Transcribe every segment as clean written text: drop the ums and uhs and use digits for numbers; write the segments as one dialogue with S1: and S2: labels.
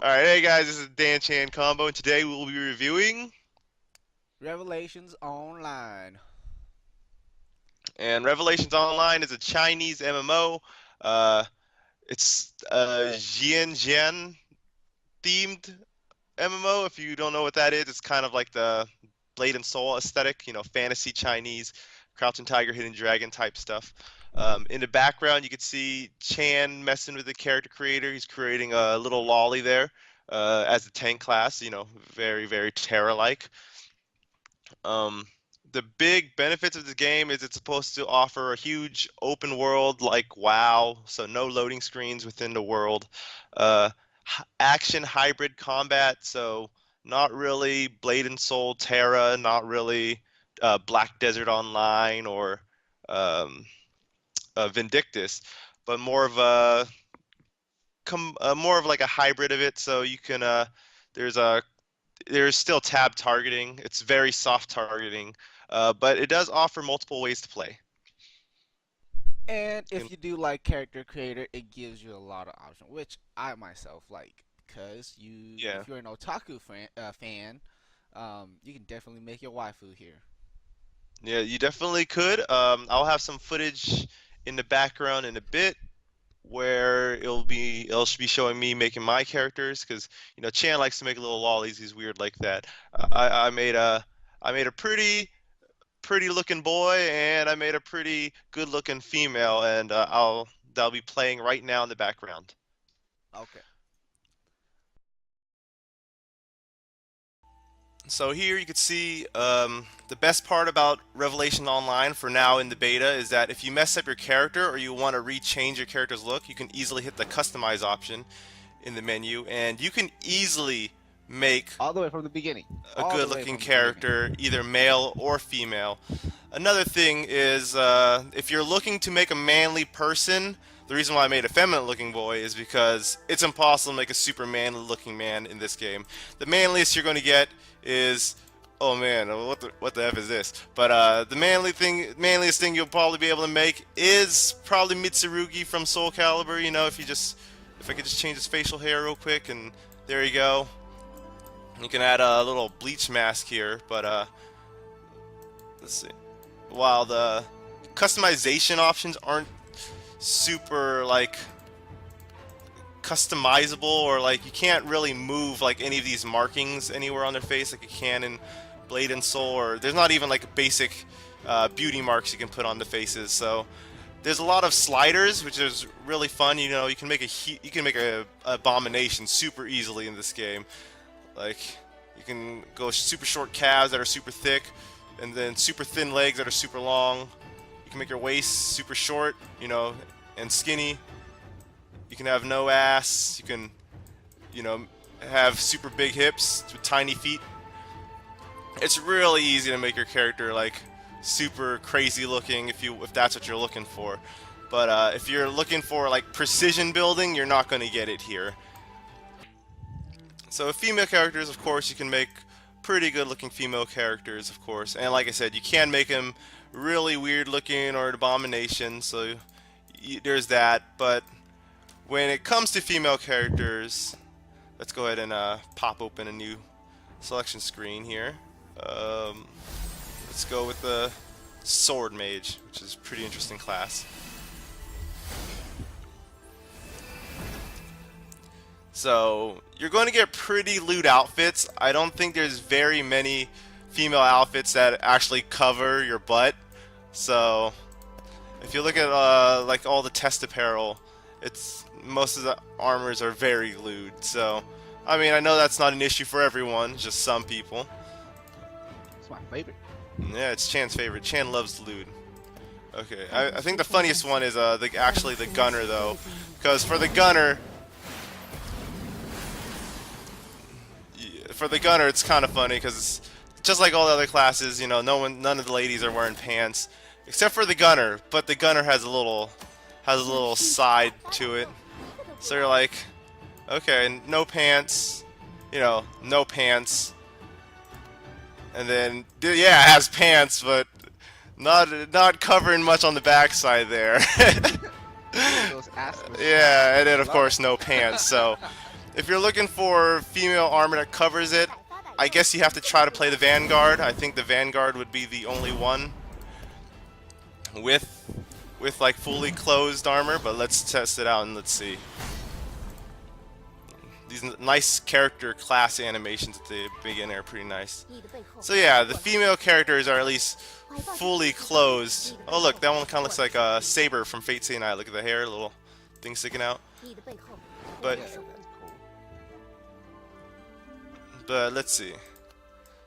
S1: Alright, hey guys, this is Dan Chan Combo, and today we will be reviewing.
S2: Revelations Online.
S1: And Revelations Online is a Chinese MMO. Uh, it's a Jian themed MMO. If you don't know what that is, it's kind of like the Blade and Soul aesthetic, fantasy Chinese, Crouching Tiger, Hidden Dragon type stuff. In the background, you can see Chan messing with the character creator. He's creating a little lolly there as a tank class, very, very Terra-like. Um, the big benefits of the game is it's supposed to offer a huge open world like WoW, so no loading screens within the world. Uh, Action hybrid combat, so not really Blade and Soul Terra, not really Black Desert Online or um, Vindictus, but more of like a hybrid of it. So you can there's a there's still tab targeting. It's very soft targeting, but it does offer multiple ways to play.
S2: And
S1: You
S2: if you do like character creator, it gives you a lot of options, which I myself like because
S1: yeah,
S2: if you're an otaku fan, you can definitely make your waifu here.
S1: yeah, you definitely could. I'll have some footage in the background in a bit where it'll be showing me making my characters because Chan likes to make little lollies. He's weird like that. I made a pretty looking boy and I made a pretty good looking female, and that'll be playing right now in the background.
S2: Okay.
S1: So here you can see the best part about Revelation Online for now in the beta is that if you mess up your character or you want to rechange your character's look, you can easily hit the customize option in the menu, and you can easily make
S2: All the way from the beginning.
S1: a
S2: All
S1: good
S2: the way
S1: looking
S2: from the beginning.
S1: character, either male or female. Another thing is if you're looking to make a manly person, the reason why I made a feminine looking boy is because it's impossible to make a super manly looking man in this game. The manliest you're going to get is, oh man, what the F is this? But the manliest thing you'll probably be able to make is probably Mitsurugi from Soul Calibur. If I could just change his facial hair real quick, and there you go. You can add a little bleach mask here, but let's see. While the customization options aren't super like customizable, or like you can't really move like any of these markings anywhere on their face like you can in Blade and Soul, or there's not even like basic beauty marks you can put on the faces. So there's a lot of sliders, which is really fun. You can make a abomination super easily in this game. Like, you can go super short calves that are super thick, and then super thin legs that are super long. You can make your waist super short, and skinny. You can have no ass. You can, you know, have super big hips with tiny feet. It's really easy to make your character like super crazy looking if that's what you're looking for. But if you're looking for like precision building, you're not going to get it here. So female characters, of course, you can make pretty good looking female characters, of course. And like I said, you can make them really weird looking or an abomination, so there's that. But when it comes to female characters, let's go ahead and pop open a new selection screen here. Um, let's go with the Sword Mage, which is a pretty interesting class. So you're going to get pretty lewd outfits. I don't think there's very many female outfits that actually cover your butt. So if you look at like all the test apparel, it's most of the armors are very lewd. So I mean, I know that's not an issue for everyone, just some people.
S2: It's my favorite.
S1: Yeah, it's Chan's favorite. Chan loves lewd. Okay, I think the funniest one is actually the gunner though, because for the gunner, it's kind of funny because just like all the other classes, none of the ladies are wearing pants except for the gunner. But the gunner has a little side to it. So you're like, okay, no pants, no pants, and then yeah, it has pants, but not covering much on the backside there.
S2: Ooh, those assless
S1: Yeah,
S2: thighs.
S1: and then
S2: I
S1: of
S2: love
S1: course no
S2: it.
S1: pants. So If you're looking for female armor that covers it, I guess you have to try to play the Vanguard. I think the Vanguard would be the only one with like fully closed armor, but let's test it out and let's see. These nice character class animations at the beginning are pretty nice. So yeah, the female characters are at least fully closed. Oh look, that one kind of looks like a Saber from Fate Stay Night. Look at the hair, little thing sticking out. But
S2: Yeah, that's cool.
S1: let's see.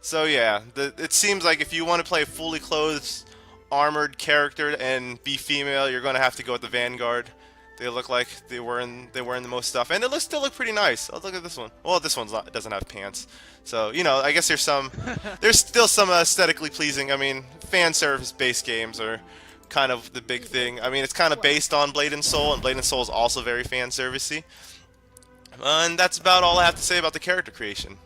S1: So yeah, it seems like if you want to play a fully clothed, armored character and be female, you're gonna have to go with the Vanguard. They look like they were in the most stuff, and still look pretty nice. Oh, look at this one. Well, this one's not, doesn't have pants, so you know I guess there's still some aesthetically pleasing. I mean, fan service based games are kind of the big thing. I mean, it's kind of based on Blade and Soul, and Blade and Soul is also very fan servicey. And that's about all I have to say about the character creation.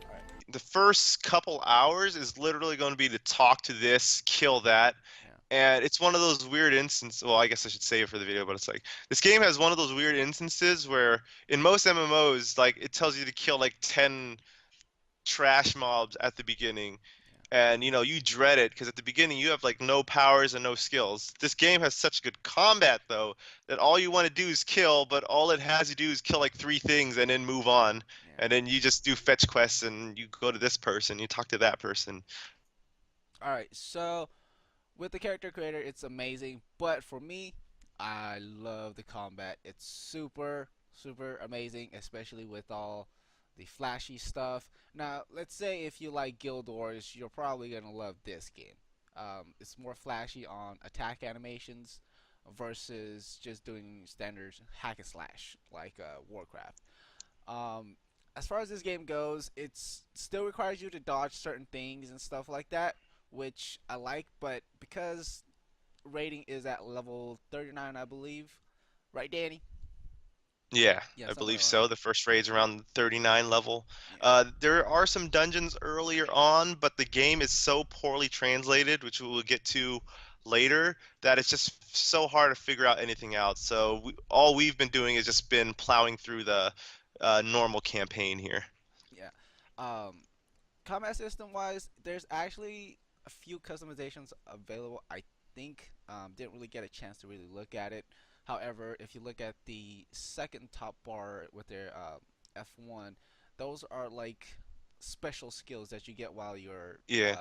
S2: All right.
S1: The first couple hours is literally going to be to talk to this, kill that,
S2: Yeah.
S1: and it's one of those weird instances. Well, I guess I should save it for the video, but it's like this game has one of those weird instances where in most MMOs, like it tells you to kill like 10 trash mobs at the beginning, and you know you dread it because at the beginning you have like no powers and no skills. This game has such good combat though that all you want to do is kill, but all it has you do is kill like three things and then move on,
S2: Yeah.
S1: and then you just do fetch quests and you go to this person, you talk to that person.
S2: All right. So with the character creator, it's amazing. But for me, I love the combat. It's super, super amazing, especially with all the flashy stuff. Now, let's say if you like Guild Wars, you're probably gonna love this game. It's more flashy on attack animations versus just doing standard hack and slash like Warcraft. Um, as far as this game goes, it still requires you to dodge certain things and stuff like that, which I like. But because rating is at level 39, I believe, right, Danny?
S1: Yeah,
S2: Yeah,
S1: I
S2: somewhere
S1: believe
S2: around
S1: so.
S2: there.
S1: The first raid's around 39 level.
S2: Yeah,
S1: There are some dungeons earlier on, but the game is so poorly translated, which we will get to later, that it's just so hard to figure out anything out. So all we've been doing is just been plowing through the normal campaign here.
S2: yeah. Um, Combat system wise, there's actually a few customizations available. I think didn't really get a chance to really look at it. However, if you look at the second top bar with their F1, those are like special skills that you get while you're
S1: Yeah,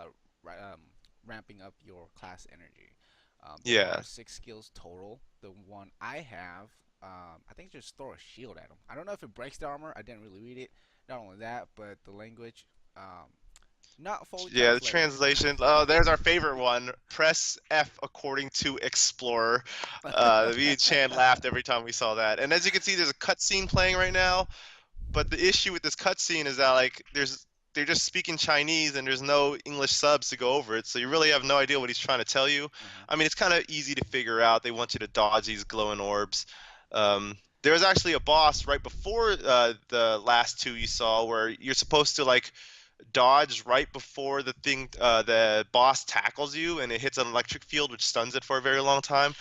S2: ramping up your class energy. There
S1: yeah.
S2: are 6 skills total. The one I have, I think just throw a shield at them. I don't know if it breaks the armor. I didn't really read it. Not only that, but the language, not fully
S1: Yeah, the
S2: translated.
S1: translation. Oh, there's our favorite one. Press F according to Explorer. Me and Chan laughed every time we saw that. And as you can see, there's a cutscene playing right now. But the issue with this cutscene is that like they're just speaking Chinese and there's no English subs to go over it, so you really have no idea what he's trying to tell you.
S2: Uh-huh.
S1: I mean, it's kind of easy to figure out. They want you to dodge these glowing orbs. There was actually a boss right before the last two you saw where you're supposed to like dodge right before the boss tackles you and it hits an electric field which stuns it for a very long time.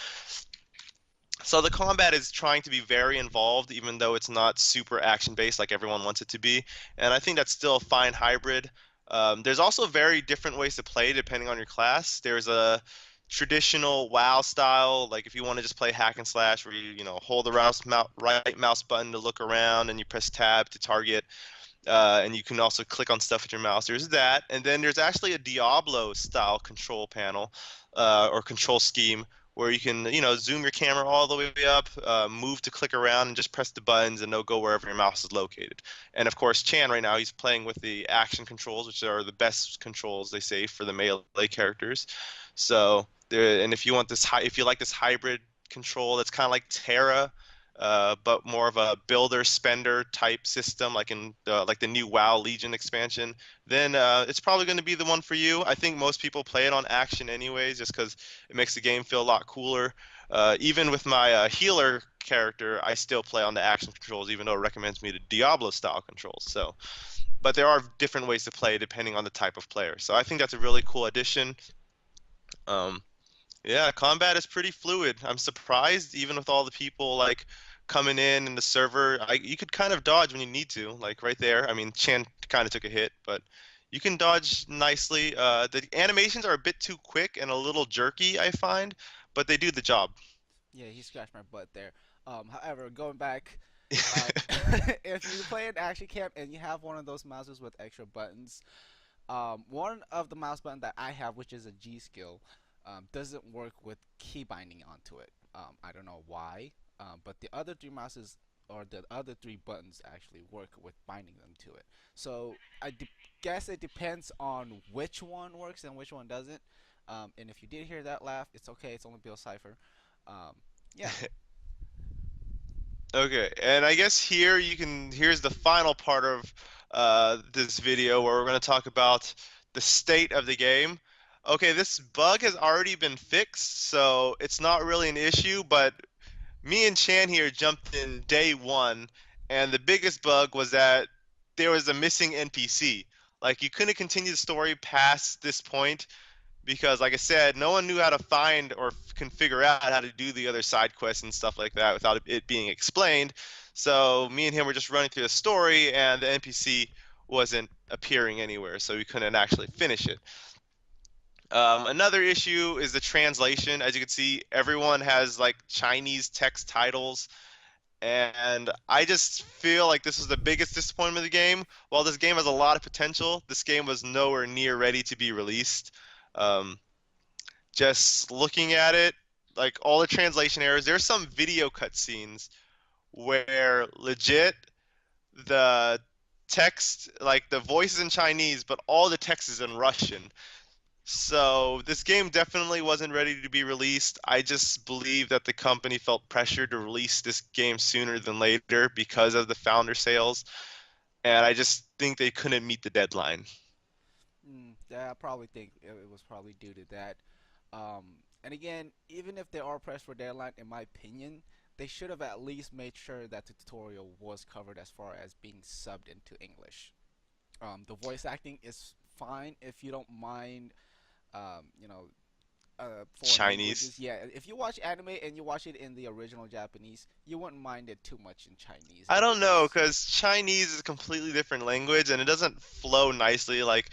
S1: So the combat is trying to be very involved, even though it's not super action-based like everyone wants it to be. And I think that's still a fine hybrid. There's also very different ways to play depending on your class. There's a traditional WoW style, like if you want to just play hack and slash, where you hold the right mouse button to look around and you press tab to target. And you can also click on stuff with your mouse. There's that, and then there's actually a Diablo style control panel or control scheme where you can zoom your camera all the way up, move to click around, and just press the buttons, and they'll go wherever your mouse is located. And of course, Chan right now he's playing with the action controls, which are the best controls they say for the melee characters. So there, and if you want if you like this hybrid control, that's kind of like Terra but more of a builder spender type system, like in the new WoW Legion expansion, then it's probably going to be the one for you. I think most people play it on action anyways, just because it makes the game feel a lot cooler. Even with my healer character, I still play on the action controls, even though it recommends me to Diablo style controls. So, but there are different ways to play depending on the type of player. So I think that's a really cool addition. Um, yeah, combat is pretty fluid. I'm surprised, even with all the people like coming in the server. You could kind of dodge when you need to, like right there. I mean, Chan kind of took a hit, but you can dodge nicely. The animations are a bit too quick and a little jerky, I find, but they do the job.
S2: Yeah, he scratched my butt there. However, going back, um, if you play an action camp and you have one of those mouses with extra buttons, one of the mouse button that I have, which is a G skill, doesn't work with key binding onto it. I don't know why, but the other three mouses or the other three buttons actually work with binding them to it. So guess it depends on which one works and which one doesn't. And if you did hear that laugh, it's okay. It's only Bill Cipher. Um, yeah.
S1: Okay, and I guess here's the final part of this video where we're going to talk about the state of the game. Okay, this bug has already been fixed, so it's not really an issue, but me and Chan here jumped in day one, and the biggest bug was that there was a missing NPC. Like you couldn't continue the story past this point because, like I said, no one knew how to find or can figure out how to do the other side quests and stuff like that without it being explained. So me and him were just running through the story, and the NPC wasn't appearing anywhere, so we couldn't actually finish it. Another issue is the translation. As you can see, everyone has like Chinese text titles, and I just feel like this was the biggest disappointment of the game. While this game has a lot of potential, this game was nowhere near ready to be released. Um, just looking at it, like all the translation errors, there's some video cutscenes where legit the text, like the voice is in Chinese, but all the text is in Russian. So this game definitely wasn't ready to be released. I just believe that the company felt pressure to release this game sooner than later because of the founder sales, and I just think they couldn't meet the deadline.
S2: Yeah, I probably think it was probably due to that. And again, even if they are pressed for deadline, in my opinion, they should have at least made sure that the tutorial was covered as far as being subbed into English. The voice acting is fine if you don't mind, you know, foreign
S1: Chinese.
S2: languages. Yeah, if you watch anime and you watch it in the original Japanese, you wouldn't mind it too much in Chinese
S1: I don't know,
S2: because
S1: because Chinese is a completely different language and it doesn't flow nicely like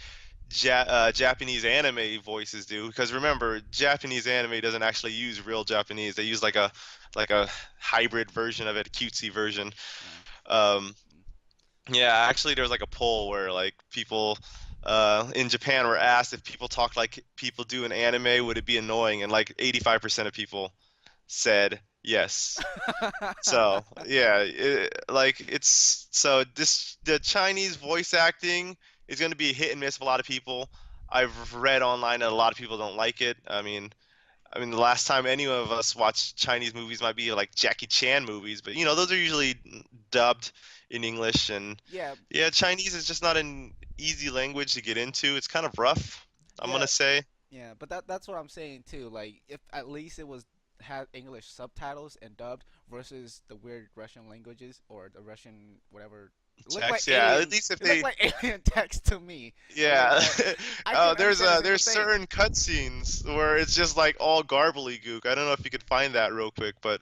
S1: Japanese anime voices do. Because remember, Japanese anime doesn't actually use real Japanese. They use like a hybrid version of it, a cutesy version.
S2: yeah.
S1: Um, yeah, actually, there was like a poll where like people in Japan were asked if people talked like people do in anime, would it be annoying? And like 85% of people said yes. So yeah, like it's so this the Chinese voice acting is going to be a hit and miss for a lot of people. I've read online that a lot of people don't like it. I mean, the last time any of us watched Chinese movies might be like Jackie Chan movies, but those are usually dubbed in English, and
S2: yeah,
S1: yeah, Chinese is just not an easy language to get into. It's kind of rough, I'm
S2: yeah,
S1: gonna say.
S2: yeah. But that's what I'm saying too. Like, if at least it was had English subtitles and dubbed versus the weird Russian languages or the Russian whatever. It looked like
S1: Text, yeah, at
S2: alien.
S1: least if
S2: It looked
S1: they
S2: like alien text to me. Like,
S1: yeah.
S2: but I couldn't understand a single
S1: There's
S2: thing.
S1: certain cutscenes where it's just like all gook. I don't know if you could find that real quick, but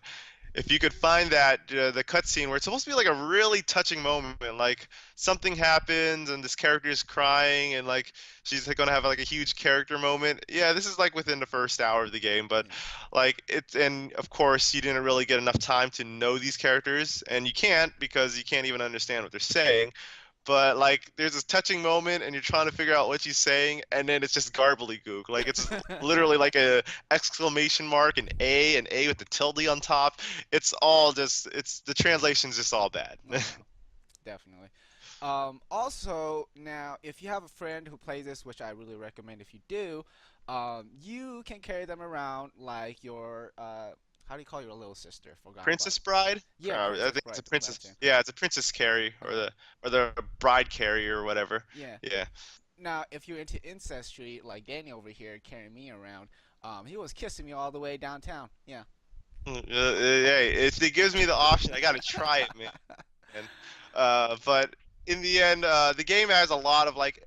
S1: if you could find that the cutscene where it's supposed to be like a really touching moment, like something happens and this character is crying and like she's like, gonna have like a huge character moment. Yeah, this is like within the first hour of the game, but
S2: Yeah.
S1: like it's and of course you didn't really get enough time to know these characters, and you can't because you can't even understand what they're saying. But like there's this touching moment and you're trying to figure out what she's saying and then it's just gook. Like it's literally like a exclamation mark and A with the tilde on top. It's all just it's the translation's just all bad.
S2: Yeah, definitely. Also, now, if you have a friend who plays this, which I really recommend if you do, you can carry them around like your, how do you call your little sister? Forgot about
S1: Princess
S2: it.
S1: Bride?
S2: Yeah,
S1: I
S2: Princess
S1: think it's
S2: Bride.
S1: a princess.
S2: Gotcha.
S1: Yeah, it's a princess carry
S2: Okay.
S1: or the bride carrier or whatever.
S2: Yeah.
S1: Yeah.
S2: Now, if you're into ancestry, like Danny over here carrying me around, he was kissing me all the way downtown. Yeah.
S1: Hey, if it gives me the option, I gotta try it, man. But in the end, the game has a lot of like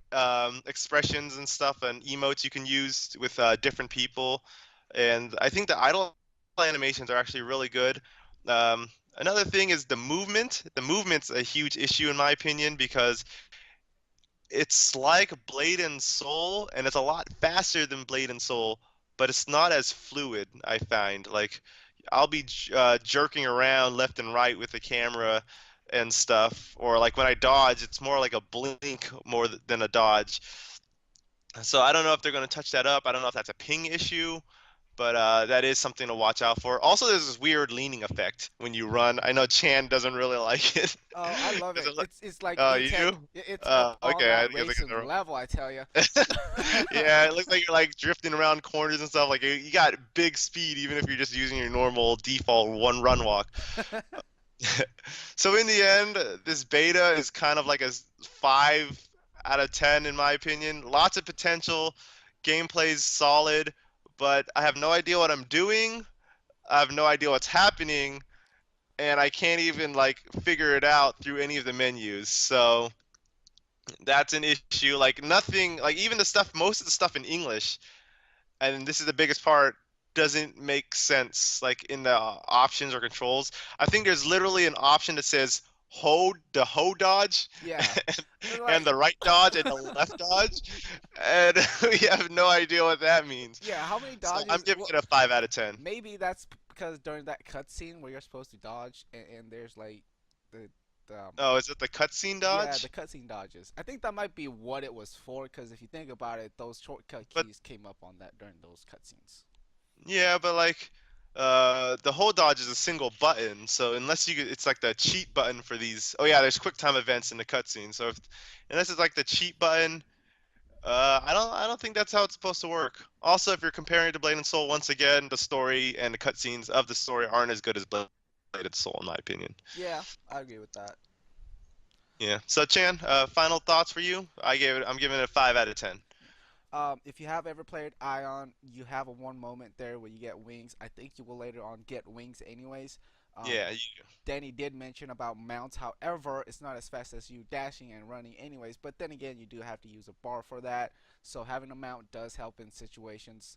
S1: expressions and stuff and emotes you can use with different people, and I think the idle animations are actually really good. Um, Another thing is the movement. The movement's a huge issue in my opinion because it's like Blade and Soul, and it's a lot faster than Blade and Soul, but it's not as fluid, I find. Like, I'll be jerking around left and right with the camera and stuff, or like when I dodge, it's more like a blink more than a dodge. So I don't know if they're going to touch that up. I don't know if that's a ping issue, but that is something to watch out for. Also, there's this weird leaning effect when you run. I know Chan doesn't really like it.
S2: Oh, I love
S1: 'Cause
S2: it. It's like
S1: oh, you
S2: VTech.
S1: do?
S2: It's on
S1: Okay, I
S2: that
S1: guess I got
S2: racing
S1: it
S2: level, I tell you.
S1: Yeah, it looks like you're like drifting around corners and stuff. Like you got big speed, even if you're just using your normal default one run walk. So in the end, this beta is kind of like a 5 out of 10 in my opinion. Lots of potential. Gameplay's solid, but I have no idea what I'm doing. I have no idea what's happening, and I can't even like figure it out through any of the menus. So that's an issue. Like nothing, like even the stuff, most of the stuff in English, and this is the biggest part, doesn't make sense like in the options or controls. I think there's literally an option that says ho dodge
S2: Yeah.
S1: and
S2: Like
S1: the right dodge and the left dodge, and we have no idea what that means.
S2: yeah, how many
S1: So I'm
S2: dodges?
S1: giving
S2: Well,
S1: it a 5 out of 10.
S2: maybe that's because during that cutscene where you're supposed to dodge, and there's like the the
S1: Oh, is it the cutscene
S2: yeah, the
S1: dodge?
S2: cutscene dodges. I think that might be what it was for. Because if you think about it, those shortcut
S1: But
S2: keys came up on that during those cutscenes.
S1: yeah, but like the whole dodge is a single button, so unless it's like the cheat button for these. Oh yeah, there's quick time events in the cutscene. So if unless it's like the cheat button, I don't think that's how it's supposed to work. Also, if you're comparing it to Blade and Soul, once again, the story and the cutscenes of the story aren't as good as Blade and Soul, in my opinion.
S2: Yeah, I agree with that.
S1: Yeah. So Chan, final thoughts for you? I'm giving it a 5 out of 10.
S2: If you have ever played Ion, you have a one moment there where you get wings. I think you will later on get wings anyways. Um,
S1: Yeah.
S2: Danny did mention about mounts. However, it's not as fast as you dashing and running anyways. But then again, you do have to use a bar for that. So having a mount does help in situations.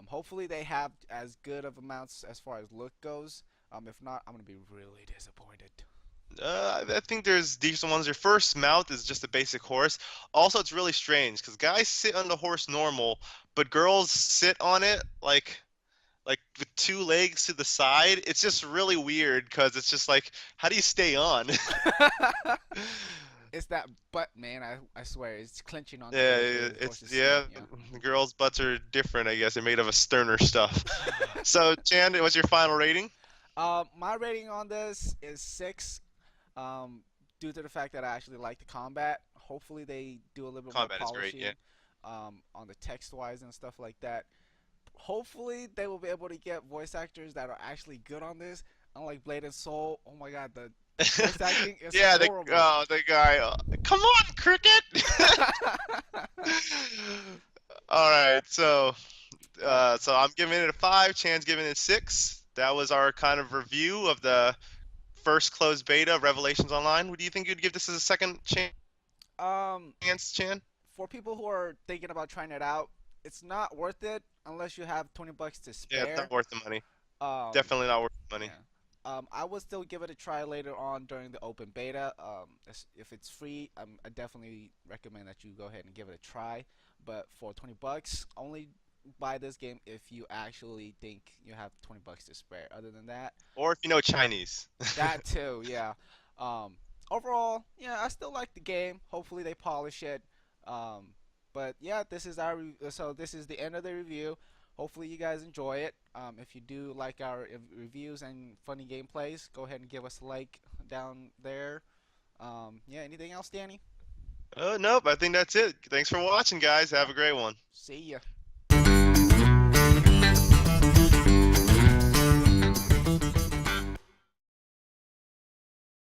S2: Hopefully they have as good of amounts as far as look goes. If not, I'm gonna be really disappointed.
S1: I think there's decent ones. Your first mount is just a basic horse. Also, it's really strange because guys sit on the horse normal, but girls sit on it like with two legs to the side. It's just really weird because it's just like, how do you stay on?
S2: It's that butt, man. I swear, it's clenching onto
S1: Yeah,
S2: the
S1: it's
S2: horse's skin.
S1: yeah.
S2: Yeah.
S1: The girls' butts are different, I guess. They're made of a sterner stuff. So, Chan, what's your final rating?
S2: My rating on this is 6. Um, due to the fact that I actually like the combat. Hopefully they do a little bit more
S1: Combat is great, yeah.
S2: polishing, on the text wise and stuff like that. Hopefully they will be able to get voice actors that are actually good on this. Unlike Blade and Soul, oh my god, the voice acting is
S1: Yeah,
S2: horrible.
S1: the guy. Come on, cricket. All right,
S2: Alright.
S1: so I'm giving it a 5. Chan's giving it 6. That was our kind of review of the first closed beta of Revelations Online. Would you think you'd give this as a second
S2: Um,
S1: chance, Chan?
S2: for people who are thinking about trying it out, it's not worth it unless you have $20 to
S1: Yeah, it's
S2: spare.
S1: not worth the money.
S2: Um,
S1: Definitely not worth the money.
S2: yeah. I would still give it a try later on during the open beta. If it's free, I definitely recommend that you go ahead and give it a try. But for $20, only buy this game if you actually think you have $20 to spare. Other than that,
S1: Or if you know Chinese.
S2: that too, yeah. Um, Overall, yeah, I still like the game. Hopefully they polish it. Um, but yeah, so this is the end of the review. Hopefully you guys enjoy it. If you do like our reviews and funny gameplays, go ahead and give us a like down there. Yeah, anything else, Danny?
S1: Nope, I think that's it. Thanks for watching, guys.
S2: Yeah.
S1: Have a great one.
S2: See ya.